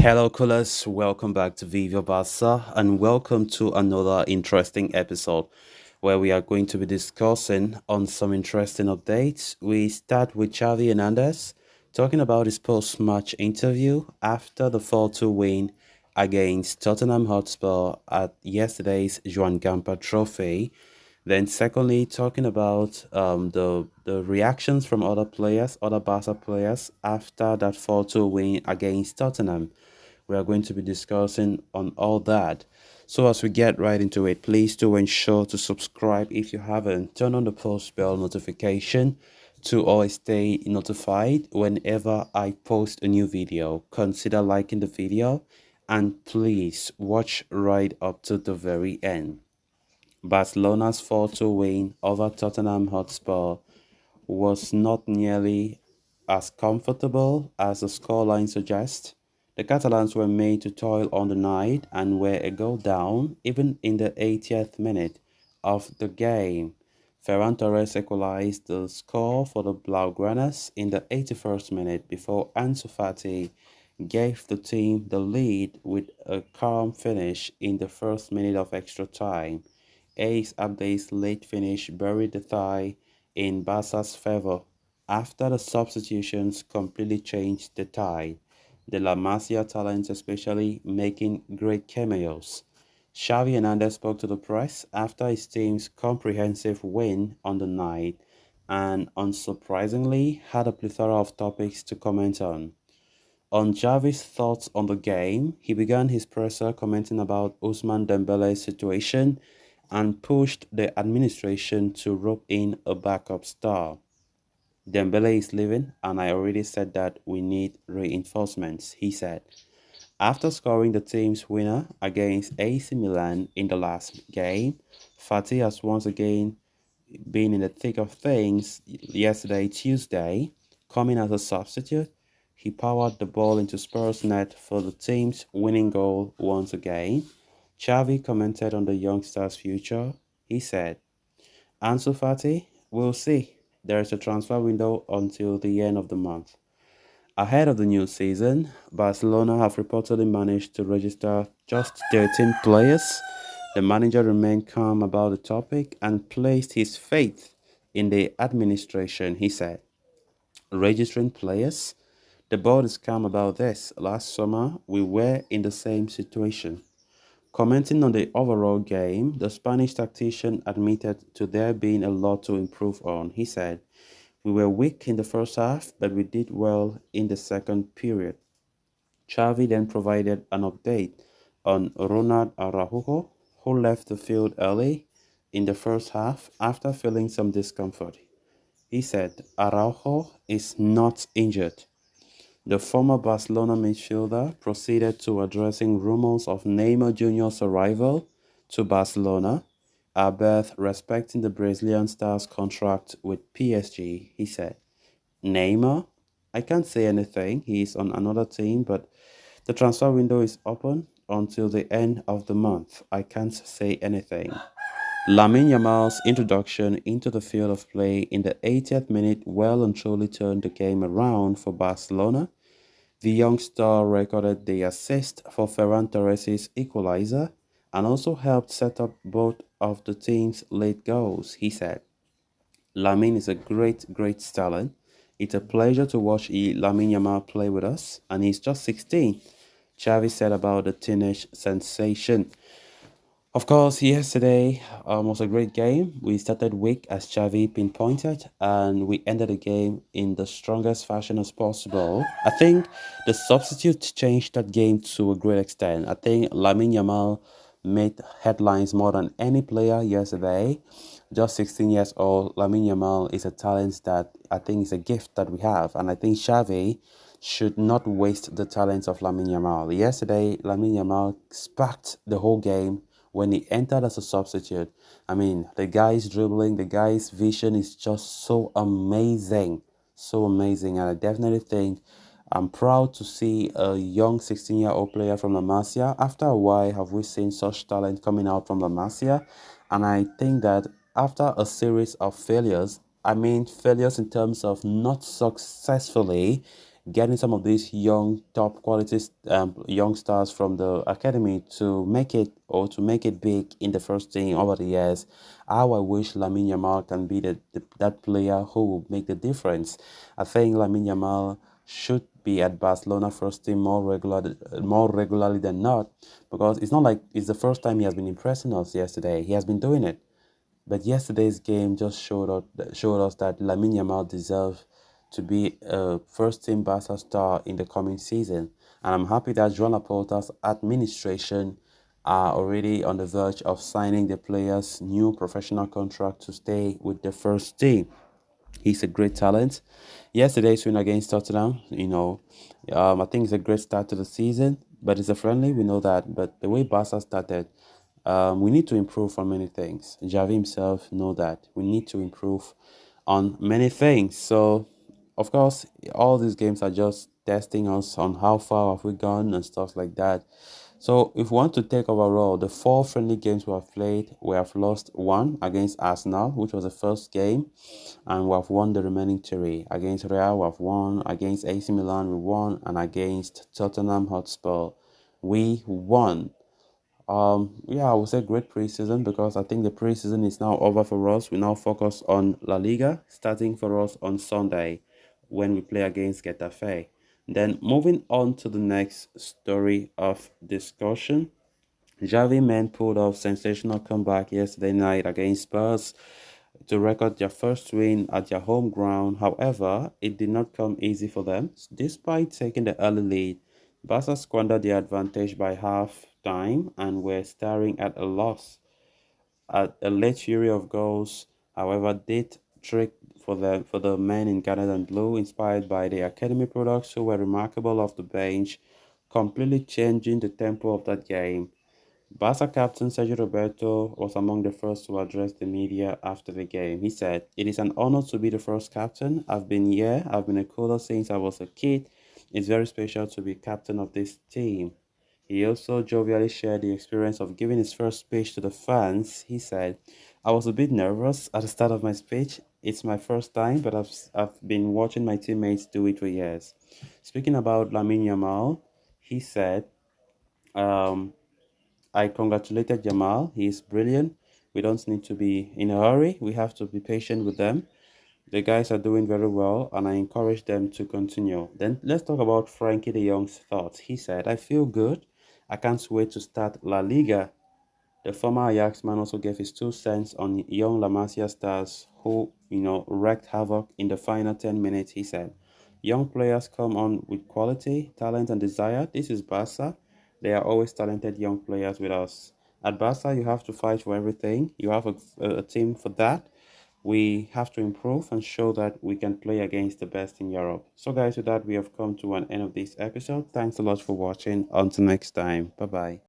Hello, coolers. Welcome back to Viva Barca and welcome to another interesting episode where we are going to be discussing on some interesting updates. We start with Xavi Hernandez talking about his post-match interview after the 4-2 win against Tottenham Hotspur at yesterday's Joan Gamper Trophy. Then, secondly, talking about the reactions from other players, other Barca players after that 4-2 win against Tottenham. We are going to be discussing on all that. So as we get right into it, please do ensure to subscribe if you haven't. Turn on the post bell notification to always stay notified whenever I post a new video. Consider liking the video and please watch right up to the very end. Barcelona's 4-2 win over Tottenham Hotspur was not nearly as comfortable as the scoreline suggests. The Catalans were made to toil on the night and were a goal down even in the 80th minute of the game. Ferran Torres equalized the score for the Blaugranas in the 81st minute before Ansu Fati gave the team the lead with a calm finish in the first minute of extra time. Ace Abdey's late finish buried the tie in Barca's favor after the substitutions completely changed the tide. The La Masia talents especially making great cameos. Xavi Hernandez spoke to the press after his team's comprehensive win on the night and unsurprisingly had a plethora of topics to comment on. On Xavi's thoughts on the game, he began his presser commenting about Ousmane Dembele's situation and pushed the administration to rope in a backup star. Dembele is leaving, and I already said that we need reinforcements, he said. After scoring the team's winner against AC Milan in the last game, Fati has once again been in the thick of things yesterday, Tuesday, coming as a substitute. He powered the ball into Spurs' net for the team's winning goal once again. Xavi commented on the youngster's future. He said, Ansu Fati, we'll see. There is a transfer window until the end of the month. Ahead of the new season, Barcelona have reportedly managed to register just 13 players. The manager remained calm about the topic and placed his faith in the administration, he said. Registering players? The board is calm about this. Last summer, we were in the same situation. Commenting on the overall game, the Spanish tactician admitted to there being a lot to improve on. He said, we were weak in the first half, but we did well in the second period. Xavi then provided an update on Ronald Araujo, who left the field early in the first half after feeling some discomfort. He said, Araujo is not injured. The former Barcelona midfielder proceeded to addressing rumors of Neymar Jr.'s arrival to Barcelona, albeit respecting the Brazilian star's contract with PSG, he said. Neymar? I can't say anything. He is on another team, but the transfer window is open until the end of the month. I can't say anything. Lamine Yamal's introduction into the field of play in the 80th minute well and truly turned the game around for Barcelona. The young star recorded the assist for Ferran Torres' equalizer and also helped set up both of the team's late goals, he said. Lamine is a great talent. It's a pleasure to watch Lamine Yamal play with us, and he's just 16, Xavi said about the teenage sensation. Of course, yesterday was a great game. We started weak as Xavi pinpointed, and we ended the game in the strongest fashion as possible. I think the substitute changed that game to a great extent. I think Lamine Yamal made headlines more than any player yesterday. Just 16 years old, Lamine Yamal is a talent that I think is a gift that we have, and I think Xavi should not waste the talents of Lamine Yamal. Yesterday, Lamine Yamal sparked the whole game when he entered as a substitute. I mean, the guy's dribbling, the guy's vision is just so amazing. So amazing. And I definitely think I'm proud to see a young 16-year-old player from La Masia. After a while, have we seen such talent coming out from La Masia? And I think that after a series of failures, I mean failures in terms of not successfully getting some of these young top quality young stars from the academy to make it or to make it big in the first team over the years. How I wish Lamine Yamal can be that player who will make the difference. I think Lamine Yamal should be at Barcelona first team more regularly than not, because it's not like it's the first time he has been impressing us yesterday. He has been doing it. But yesterday's game just showed us that Lamine Yamal deserves to be a first team Barca star in the coming season. And I'm happy that Joan Laporta's administration are already on the verge of signing the player's new professional contract to stay with the first team. He's a great talent. Yesterday's win against Tottenham, I think it's a great start to the season, but it's a friendly, we know that. But the way Barca started, we need to improve on many things. Xavi himself know that. We need to improve on many things. So, of course, all these games are just testing us on how far have we gone and stuff like that. So, if we want to take overall, the four friendly games we have played, we have lost one against Arsenal, which was the first game, and we have won the remaining three. Against Real, we have won. Against AC Milan, we won, and against Tottenham Hotspur, we won. Yeah, I would say great preseason, because I think the preseason is now over for us. We now focus on La Liga, starting for us on Sunday when we play against Getafe. Then moving on to the next story of discussion. Xavi men pulled off sensational comeback yesterday night against Spurs to record their first win at their home ground. However, it did not come easy for them. Despite taking the early lead, Barca squandered their advantage by half time and were staring at a loss. At a late fury of goals, however, did trick for the men in Ghana and Blue, inspired by the academy products who were remarkable off the bench, completely changing the tempo of that game. Barca captain Sergio Roberto was among the first to address the media after the game. He said, "It is an honor to be the first captain. I've been here. I've been a coder since I was a kid. It's very special to be captain of this team." He also jovially shared the experience of giving his first speech to the fans. He said, "I was a bit nervous at the start of my speech. It's my first time, but I've been watching my teammates do it for years." Speaking about Lamine Yamal, he said, um, I congratulated Jamal. He is brilliant. We don't need to be in a hurry. We have to be patient with them. The guys are doing very well, and I encourage them to continue. Then let's talk about Frankie de Jong's thoughts. He said, "I feel good. I can't wait to start La Liga." The former Ajax man also gave his 2 cents on young La Masia stars who, wreaked havoc in the final 10 minutes. He said, "Young players come on with quality, talent, and desire. This is Barca. There are always talented young players with us. At Barca, you have to fight for everything. You have a team for that. We have to improve and show that we can play against the best in Europe." So, guys, with that, we have come to an end of this episode. Thanks a lot for watching. Until next time. Bye bye.